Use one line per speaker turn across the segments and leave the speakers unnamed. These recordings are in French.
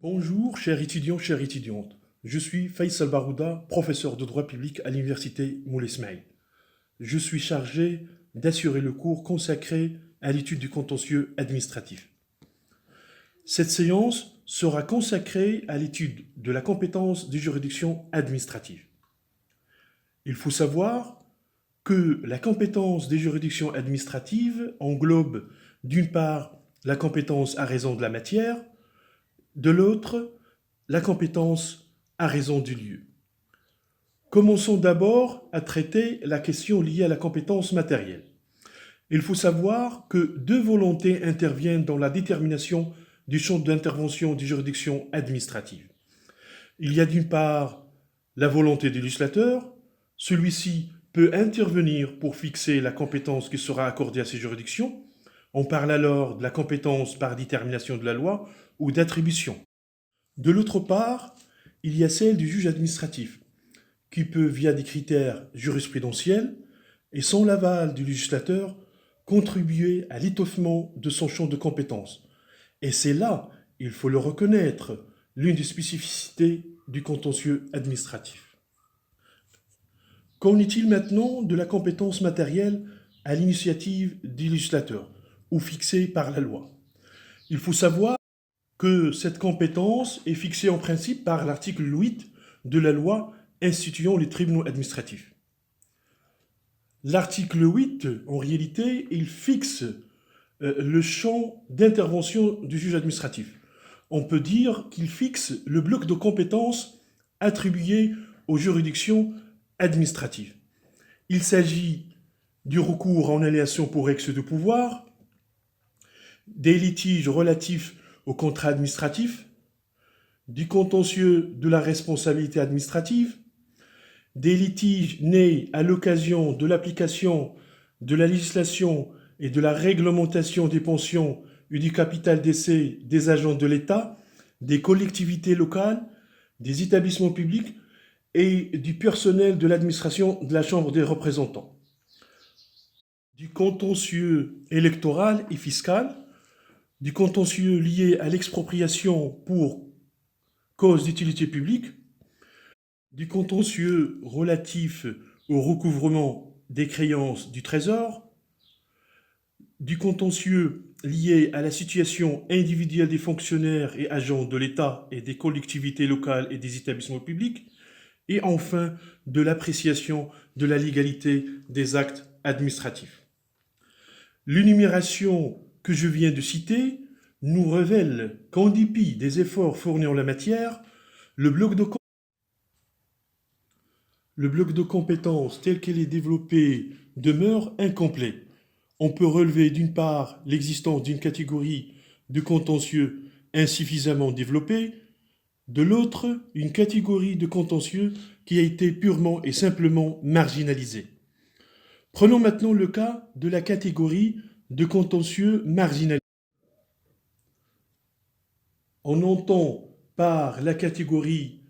Bonjour, chers étudiants, chères étudiantes. Je suis Faisal Barouda, professeur de droit public à l'université Moulay Ismaïl. Je suis chargé d'assurer le cours consacré à l'étude du contentieux administratif. Cette séance sera consacrée à l'étude de la compétence des juridictions administratives. Il faut savoir que la compétence des juridictions administratives englobe d'une part la compétence à raison de la matière, de l'autre, la compétence à raison du lieu. Commençons d'abord à traiter la question liée à la compétence matérielle. Il faut savoir que deux volontés interviennent dans la détermination du champ d'intervention des juridictions administratives. Il y a d'une part la volonté du législateur, celui-ci peut intervenir pour fixer la compétence qui sera accordée à ces juridictions. On parle alors de la compétence par détermination de la loi ou d'attribution. De l'autre part, il y a celle du juge administratif, qui peut, via des critères jurisprudentiels et sans l'aval du législateur, contribuer à l'étoffement de son champ de compétences. Et c'est là, il faut le reconnaître, l'une des spécificités du contentieux administratif. Qu'en est-il maintenant de la compétence matérielle à l'initiative du législateur ou fixée par la loi? Il faut savoir que cette compétence est fixée en principe par l'article 8 de la loi instituant les tribunaux administratifs. L'article 8, en réalité, il fixe le champ d'intervention du juge administratif. On peut dire qu'il fixe le bloc de compétences attribué aux juridictions administratives. Il s'agit du recours en annulation pour excès de pouvoir, des litiges relatifs au contrat administratif, du contentieux de la responsabilité administrative, des litiges nés à l'occasion de l'application de la législation et de la réglementation des pensions et du capital d'essai des agents de l'État, des collectivités locales, des établissements publics et du personnel de l'administration de la Chambre des représentants. Du contentieux électoral et fiscal, du contentieux lié à l'expropriation pour cause d'utilité publique, du contentieux relatif au recouvrement des créances du Trésor, du contentieux lié à la situation individuelle des fonctionnaires et agents de l'État et des collectivités locales et des établissements publics, et enfin de l'appréciation de la légalité des actes administratifs. L'énumération que je viens de citer nous révèle qu'en dépit des efforts fournis en la matière, le bloc de compétences tel qu'il est développé demeure incomplet. On peut relever d'une part l'existence d'une catégorie de contentieux insuffisamment développée, de l'autre une catégorie de contentieux qui a été purement et simplement marginalisée. Prenons maintenant le cas de la catégorie de contentieux marginalisés. On entend par la catégorie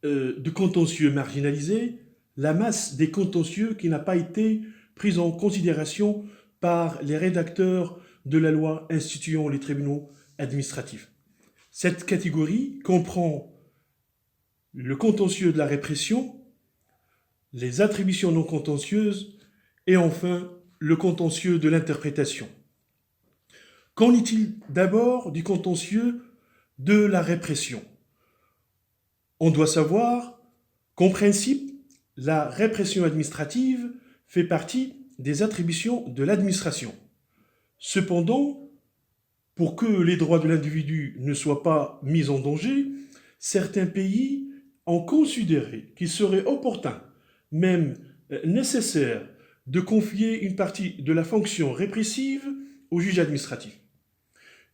de contentieux marginalisés la masse des contentieux qui n'a pas été prise en considération par les rédacteurs de la loi instituant les tribunaux administratifs. Cette catégorie comprend le contentieux de la répression, les attributions non contentieuses et enfin le contentieux de l'interprétation. Qu'en est-il d'abord du contentieux de la répression? On doit savoir qu'en principe, la répression administrative fait partie des attributions de l'administration. Cependant, pour que les droits de l'individu ne soient pas mis en danger, certains pays ont considéré qu'il serait opportun, même nécessaire, de confier une partie de la fonction répressive au juge administratif.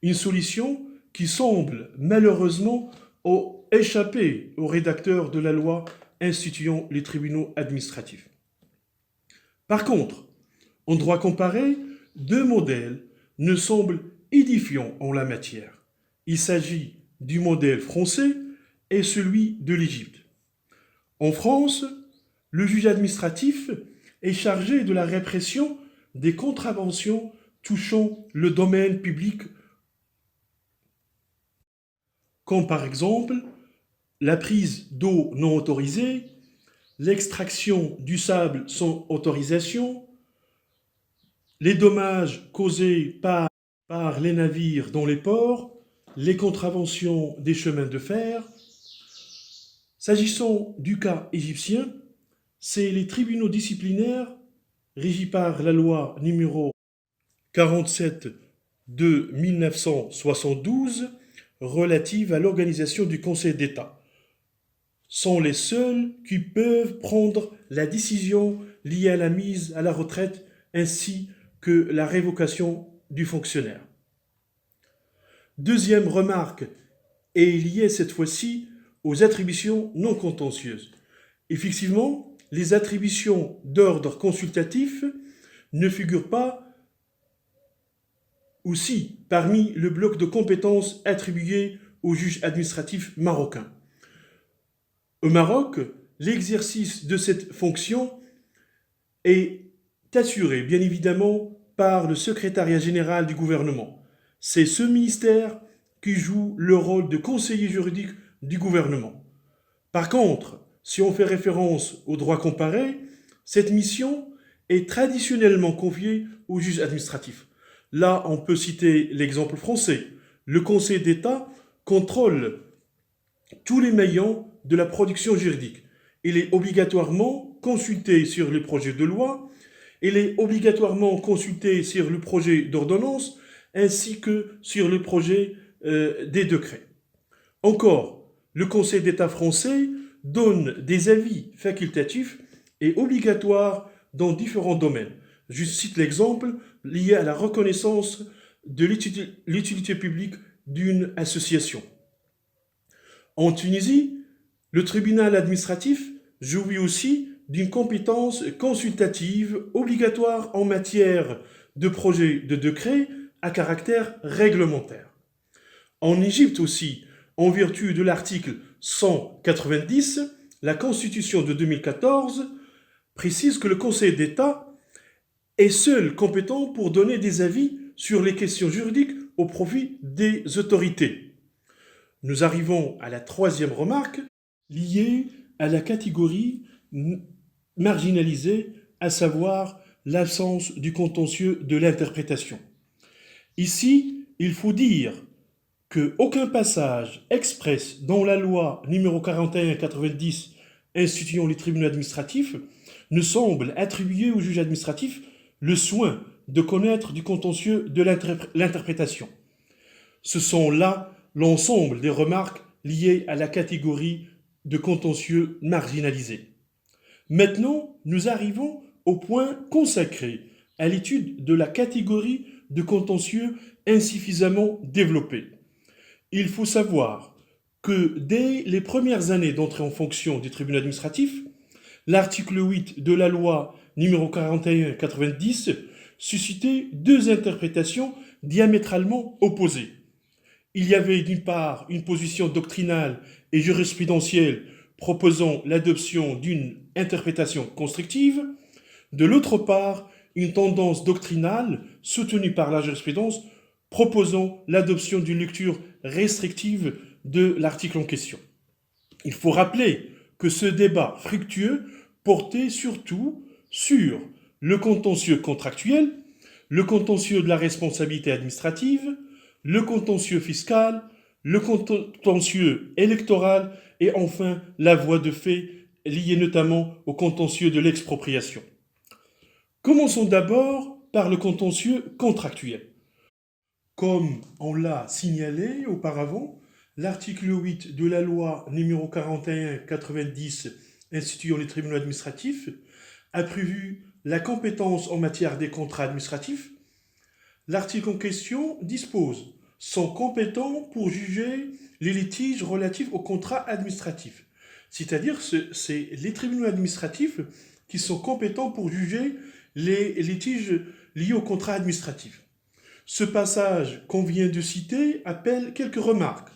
Une solution qui semble malheureusement échapper aux rédacteurs de la loi instituant les tribunaux administratifs. Par contre, en droit comparé, deux modèles ne semblent édifiants en la matière. Il s'agit du modèle français et celui de l'Égypte. En France, le juge administratif est chargé de la répression des contraventions touchant le domaine public. comme par exemple la prise d'eau non autorisée, l'extraction du sable sans autorisation, les dommages causés par les navires dans les ports, les contraventions des chemins de fer. S'agissant du cas égyptien, c'est les tribunaux disciplinaires régis par la loi numéro 47 de 1972 relative à l'organisation du Conseil d'État sont les seuls qui peuvent prendre la décision liée à la mise à la retraite ainsi que la révocation du fonctionnaire. Deuxième remarque est liée cette fois-ci aux attributions non contentieuses. Effectivement, les attributions d'ordre consultatif ne figurent pas aussi parmi le bloc de compétences attribuées aux juges administratifs marocains. Au Maroc, l'exercice de cette fonction est assuré, bien évidemment, par le secrétariat général du gouvernement. C'est ce ministère qui joue le rôle de conseiller juridique du gouvernement. Par contre, si on fait référence au droit comparé, cette mission est traditionnellement confiée aux juges administratifs. Là, on peut citer l'exemple français. Le Conseil d'État contrôle tous les maillons de la production juridique. Il est obligatoirement consulté sur les projets de loi, il est obligatoirement consulté sur le projet d'ordonnance, ainsi que sur le projet des décrets. Encore, le Conseil d'État français donne des avis facultatifs et obligatoires dans différents domaines. Je cite l'exemple lié à la reconnaissance de l'utilité publique d'une association. En Tunisie, le tribunal administratif jouit aussi d'une compétence consultative obligatoire en matière de projets de décret à caractère réglementaire. En Égypte aussi, en vertu de l'article 190, la Constitution de 2014 précise que le Conseil d'État est seul compétent pour donner des avis sur les questions juridiques au profit des autorités. Nous arrivons à la troisième remarque, liée à la catégorie marginalisée, à savoir l'absence du contentieux de l'interprétation. Ici, il faut dire qu'aucun passage express dans la loi numéro 41/90 instituant les tribunaux administratifs ne semble attribuer aux juges administratifs le soin de connaître du contentieux de l'interprétation. Ce sont là l'ensemble des remarques liées à la catégorie de contentieux marginalisé. Maintenant, nous arrivons au point consacré à l'étude de la catégorie de contentieux insuffisamment développée. Il faut savoir que dès les premières années d'entrée en fonction du tribunal administratif, l'article 8 de la loi numéro 41/90 suscitait deux interprétations diamétralement opposées. Il y avait d'une part une position doctrinale et jurisprudentielle proposant l'adoption d'une interprétation constructive, de l'autre part une tendance doctrinale soutenue par la jurisprudence proposant l'adoption d'une lecture restrictive de l'article en question. Il faut rappeler que ce débat fructueux portait surtout sur le contentieux contractuel, le contentieux de la responsabilité administrative, le contentieux fiscal, le contentieux électoral et enfin la voie de fait liée notamment au contentieux de l'expropriation. Commençons d'abord par le contentieux contractuel. Comme on l'a signalé auparavant, l'article 8 de la loi numéro 41/90 instituant les tribunaux administratifs a prévu la compétence en matière des contrats administratifs. L'article en question dispose sont compétents pour juger les litiges relatifs aux contrats administratifs. C'est-à-dire c'est les tribunaux administratifs qui sont compétents pour juger les litiges liés aux contrats administratifs. Ce passage qu'on vient de citer appelle quelques remarques.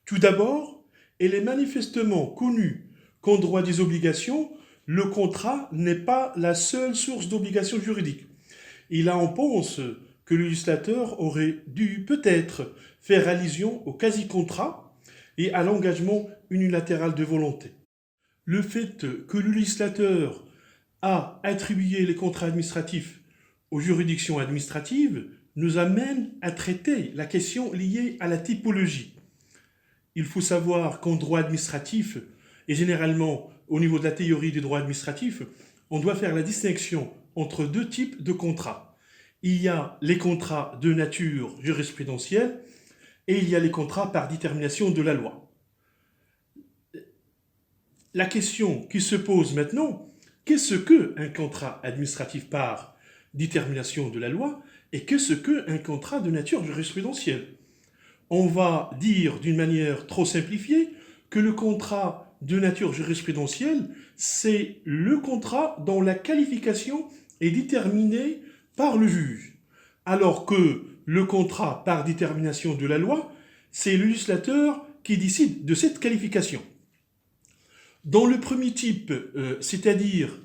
Tout d'abord, il est manifestement connu qu'en droit des obligations, le contrat n'est pas la seule source d'obligations juridiques. Et là, on pense que le législateur aurait dû peut-être faire allusion au quasi-contrat et à l'engagement unilatéral de volonté. Le fait que le législateur a attribué les contrats administratifs aux juridictions administratives nous amène à traiter la question liée à la typologie. Il faut savoir qu'en droit administratif, et généralement au niveau de la théorie du droit administratif, on doit faire la distinction entre deux types de contrats. Il y a les contrats de nature jurisprudentielle et il y a les contrats par détermination de la loi. La question qui se pose maintenant, qu'est-ce qu'un contrat administratif par détermination de la loi et qu'est-ce qu'un contrat de nature jurisprudentielle? On va dire d'une manière trop simplifiée que le contrat de nature jurisprudentielle, c'est le contrat dont la qualification est déterminée par le juge, alors que le contrat par détermination de la loi, c'est le législateur qui décide de cette qualification. Dans le premier type, c'est-à-dire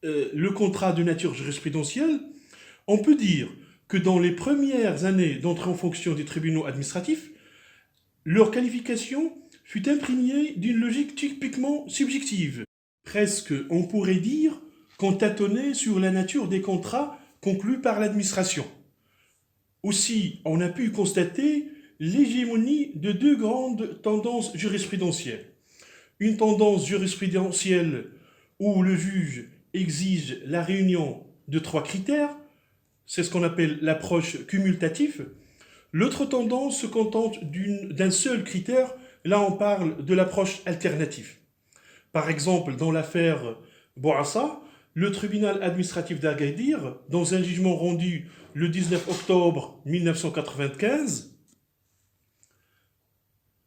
le contrat de nature jurisprudentielle, on peut dire que dans les premières années d'entrée en fonction des tribunaux administratifs, leur qualification fut imprégnée d'une logique typiquement subjective. Presque, on pourrait dire qu'on tâtonnait sur la nature des contrats conclus par l'administration. Aussi, on a pu constater l'hégémonie de deux grandes tendances jurisprudentielles. Une tendance jurisprudentielle où le juge exige la réunion de trois critères, c'est ce qu'on appelle l'approche cumulative. L'autre tendance se contente d'un seul critère, là on parle de l'approche alternative. Par exemple, dans l'affaire Bouassa, le tribunal administratif d'Agadir, dans un jugement rendu le 19 octobre 1995,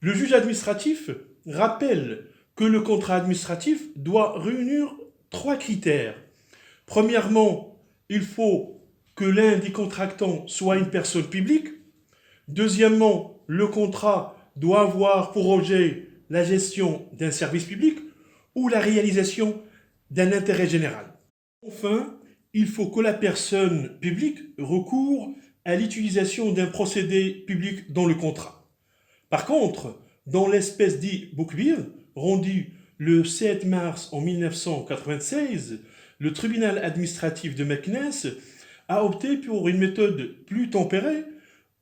le juge administratif rappelle que le contrat administratif doit réunir trois critères. Premièrement, il faut que l'un des contractants soit une personne publique. Deuxièmement, le contrat doit avoir pour objet la gestion d'un service public ou la réalisation d'un intérêt général. Enfin, il faut que la personne publique recoure à l'utilisation d'un procédé public dans le contrat. Par contre, dans l'espèce dit Boukbir, rendu le 7 mars en 1996, le tribunal administratif de Meknès a opté pour une méthode plus tempérée,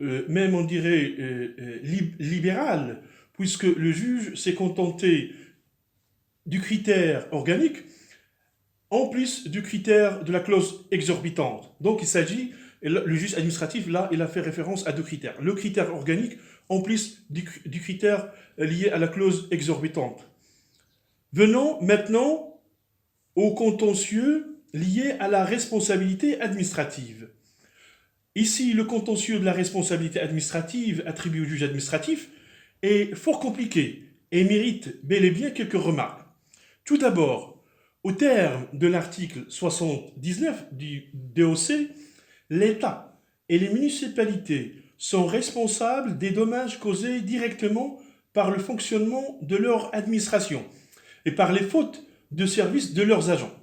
même on dirait libérale, puisque le juge s'est contenté du critère organique en plus du critère de la clause exorbitante. Donc il s'agit, le juge administratif là, il a fait référence à deux critères. Le critère organique en plus du critère lié à la clause exorbitante. Venons maintenant au contentieux lié à la responsabilité administrative. Ici, le contentieux de la responsabilité administrative attribué au juge administratif est fort compliqué et mérite bel et bien quelques remarques. Tout d'abord, au terme de l'article 79 du DOC, l'État et les municipalités sont responsables des dommages causés directement par le fonctionnement de leur administration et par les fautes de service de leurs agents.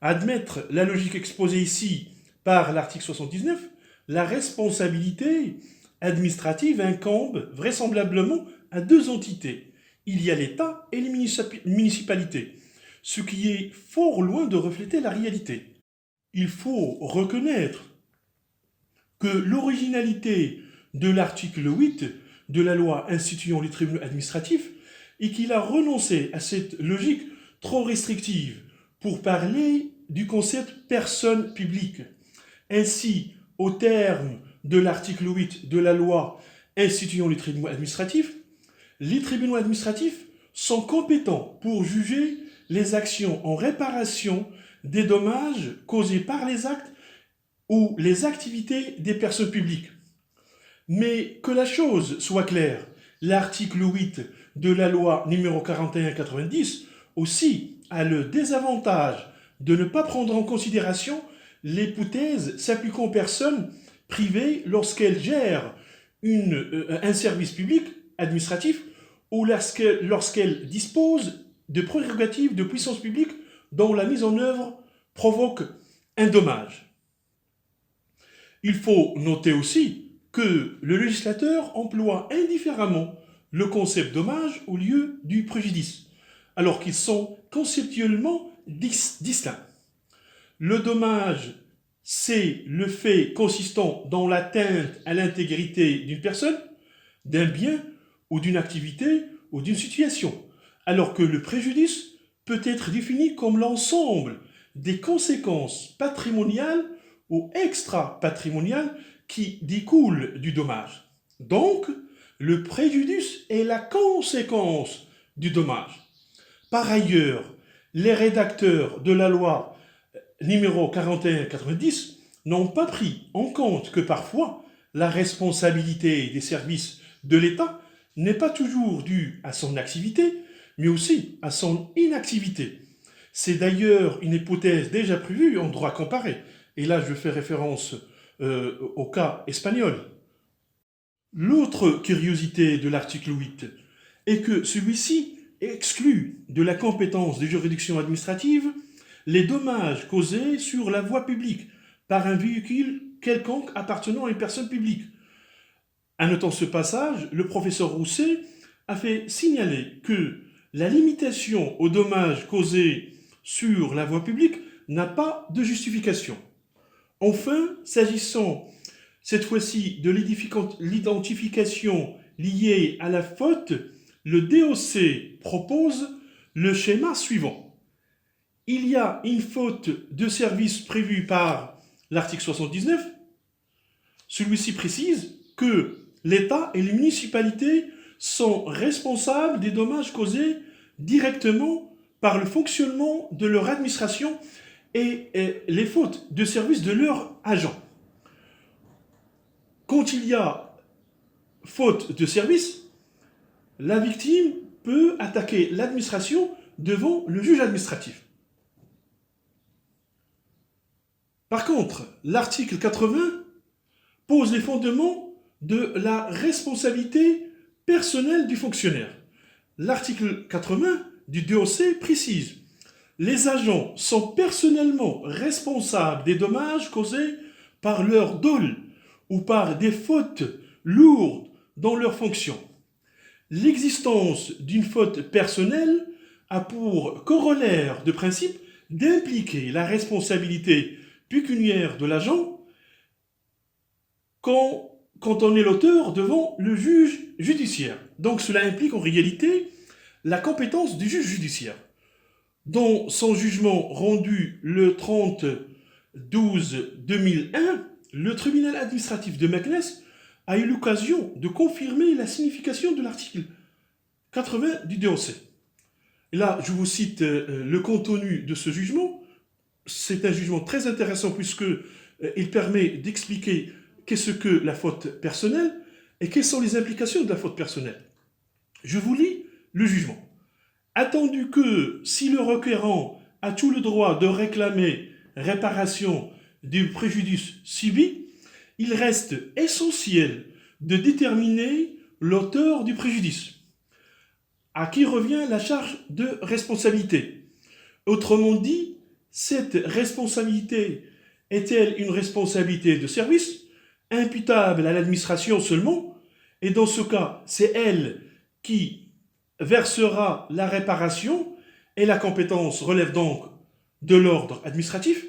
Admettre la logique exposée ici par l'article 79, la responsabilité administrative incombe vraisemblablement à deux entités. Il y a l'État et les municipalités, ce qui est fort loin de refléter la réalité. Il faut reconnaître que l'originalité de l'article 8 de la loi instituant les tribunaux administratifs est qu'il a renoncé à cette logique trop restrictive pour parler du concept personne publique. Ainsi, au terme de l'article 8 de la loi instituant les tribunaux administratifs sont compétents pour juger les actions en réparation des dommages causés par les actes ou les activités des personnes publiques. Mais que la chose soit claire, l'article 8 de la loi numéro 41/90 aussi a le désavantage de ne pas prendre en considération l'hypothèse s'appliquant aux personnes privées lorsqu'elles gèrent un service public administratif ou lorsqu'elles disposent de prérogatives de puissance publique dont la mise en œuvre provoque un dommage. Il faut noter aussi que le législateur emploie indifféremment le concept dommage au lieu du préjudice, alors qu'ils sont conceptuellement distincts. Le dommage, c'est le fait consistant dans l'atteinte à l'intégrité d'une personne, d'un bien ou d'une activité ou d'une situation, alors que le préjudice peut être défini comme l'ensemble des conséquences patrimoniales ou extra-patrimoniales qui découlent du dommage. Donc, le préjudice est la conséquence du dommage. Par ailleurs, les rédacteurs de la loi numéro 41-90 n'ont pas pris en compte que parfois la responsabilité des services de l'État n'est pas toujours due à son activité, mais aussi à son inactivité. C'est d'ailleurs une hypothèse déjà prévue en droit comparé. Et là, je fais référence au cas espagnol. L'autre curiosité de l'article 8 est que celui-ci exclut de la compétence des juridictions administratives les dommages causés sur la voie publique par un véhicule quelconque appartenant à une personne publique. Annotant ce passage, le professeur Rousset a fait signaler que la limitation aux dommages causés sur la voie publique n'a pas de justification. Enfin, s'agissant cette fois-ci de l'identification liée à la faute, le DOC propose le schéma suivant. Il y a une faute de service prévue par l'article 79. Celui-ci précise que l'État et les municipalités sont responsables des dommages causés directement par le fonctionnement de leur administration et les fautes de service de leurs agents. Quand il y a faute de service, la victime peut attaquer l'administration devant le juge administratif. Par contre, l'article 80 pose les fondements de la responsabilité personnelle du fonctionnaire. L'article 80 du DOC précise: les agents sont personnellement responsables des dommages causés par leur dol ou par des fautes lourdes dans leurs fonctions. L'existence d'une faute personnelle a pour corollaire de principe d'impliquer la responsabilité pécuniaire de l'agent quand on est l'auteur devant le juge judiciaire. Donc cela implique en réalité la compétence du juge judiciaire. Dans son jugement rendu le 30/12/2001, le tribunal administratif de Meknès a eu l'occasion de confirmer la signification de l'article 80 du DOC. Et là, je vous cite le contenu de ce jugement. C'est un jugement très intéressant puisqu'il permet d'expliquer qu'est-ce que la faute personnelle et quelles sont les implications de la faute personnelle. Je vous lis le jugement. Attendu que si le requérant a tout le droit de réclamer réparation du préjudice subi, il reste essentiel de déterminer l'auteur du préjudice, à qui revient la charge de responsabilité. Autrement dit, cette responsabilité est-elle une responsabilité de service, imputable à l'administration seulement, et dans ce cas, c'est elle qui versera la réparation, et la compétence relève donc de l'ordre administratif,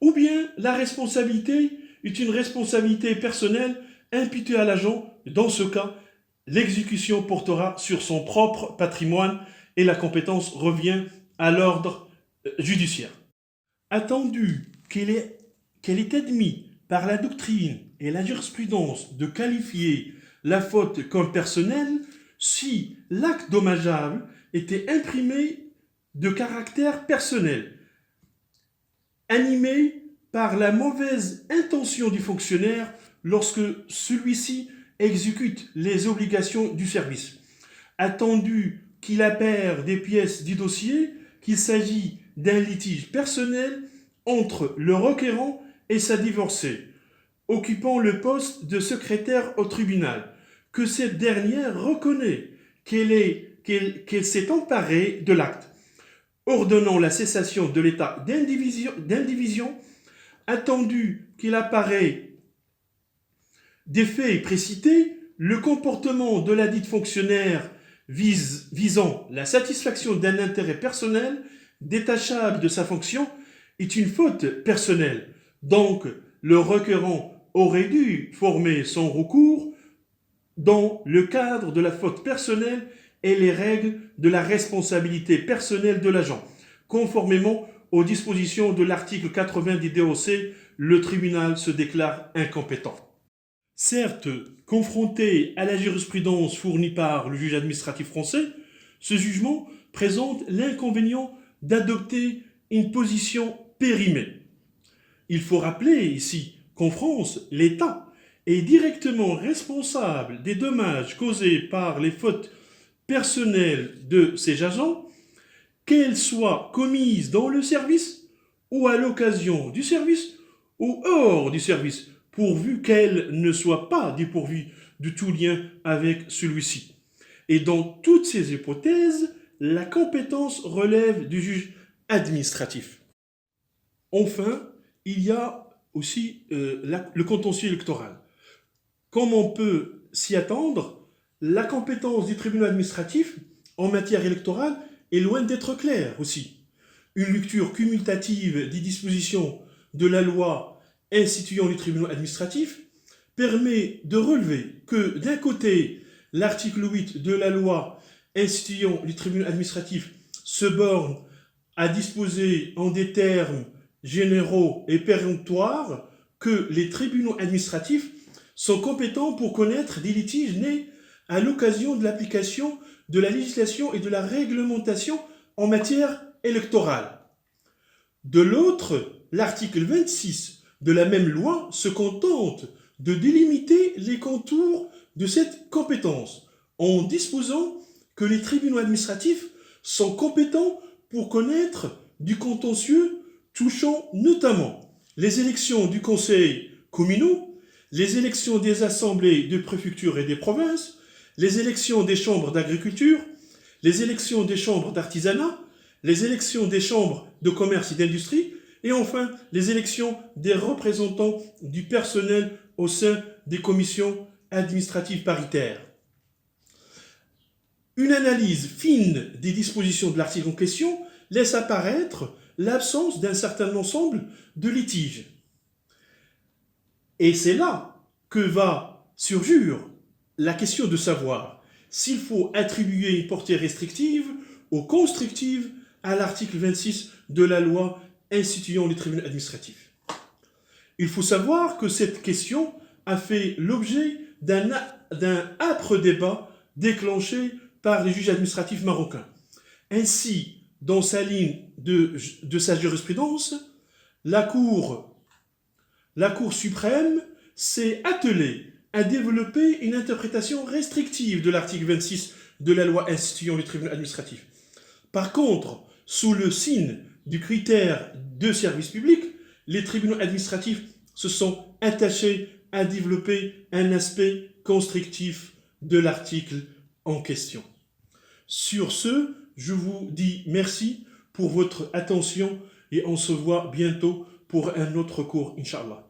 ou bien la responsabilité est une responsabilité personnelle imputée à l'agent. Dans ce cas, l'exécution portera sur son propre patrimoine et la compétence revient à l'ordre judiciaire. Attendu qu'il est admis par la doctrine et la jurisprudence de qualifier la faute comme personnelle si l'acte dommageable était imprimé de caractère personnel, animé par la mauvaise intention du fonctionnaire lorsque celui-ci exécute les obligations du service. Attendu qu'il appert des pièces du dossier, qu'il s'agit d'un litige personnel entre le requérant et sa divorcée, occupant le poste de secrétaire au tribunal, que cette dernière reconnaît qu'elle s'est emparée de l'acte, ordonnant la cessation de l'état d'indivision, attendu qu'il apparaît Des faits précités, le comportement de ladite fonctionnaire visant la satisfaction d'un intérêt personnel détachable de sa fonction est une faute personnelle. Donc, le requérant aurait dû former son recours dans le cadre de la faute personnelle et les règles de la responsabilité personnelle de l'agent. Conformément aux dispositions de l'article 80 du DOC, le tribunal se déclare incompétent. Certes, confronté à la jurisprudence fournie par le juge administratif français, ce jugement présente l'inconvénient d'adopter une position périmée. Il faut rappeler ici qu'en France, l'État est directement responsable des dommages causés par les fautes personnelles de ses agents, qu'elles soient commises dans le service ou à l'occasion du service ou hors du service, pourvu qu'elles ne soient pas dépourvues de tout lien avec celui-ci. Et dans toutes ces hypothèses, la compétence relève du juge administratif. Enfin, il y a aussi le contentieux électoral. Comme on peut s'y attendre, la compétence du tribunal administratif en matière électorale est loin d'être claire aussi. Une lecture cumulative des dispositions de la loi instituant les tribunaux administratifs permet de relever que, d'un côté, l'article 8 de la loi instituant les tribunaux administratifs se borne à disposer en des termes généraux et péremptoires que les tribunaux administratifs sont compétents pour connaître des litiges nés à l'occasion de l'application de la législation et de la réglementation en matière électorale. De l'autre, l'article 26 de la même loi se contente de délimiter les contours de cette compétence en disposant que les tribunaux administratifs sont compétents pour connaître du contentieux touchant notamment les élections du conseil communaux, les élections des assemblées de préfecture et des provinces, les élections des chambres d'agriculture, les élections des chambres d'artisanat, les élections des chambres de commerce et d'industrie, et enfin les élections des représentants du personnel au sein des commissions administratives paritaires. Une analyse fine des dispositions de l'article en question laisse apparaître l'absence d'un certain ensemble de litiges. Et c'est là que va surgir la question de savoir s'il faut attribuer une portée restrictive ou constructive à l'article 26 de la loi instituant les tribunaux administratifs. Il faut savoir que cette question a fait l'objet d'un âpre débat déclenché par les juges administratifs marocains. Ainsi, dans sa ligne de sa jurisprudence, la Cour suprême s'est attelée à développer une interprétation restrictive de l'article 26 de la loi instituant les tribunaux administratifs. Par contre, sous le signe du critère de service public, les tribunaux administratifs se sont attachés à développer un aspect constructif de l'article en question. Sur ce, je vous dis merci pour votre attention et on se voit bientôt pour un autre cours, Inch'Allah.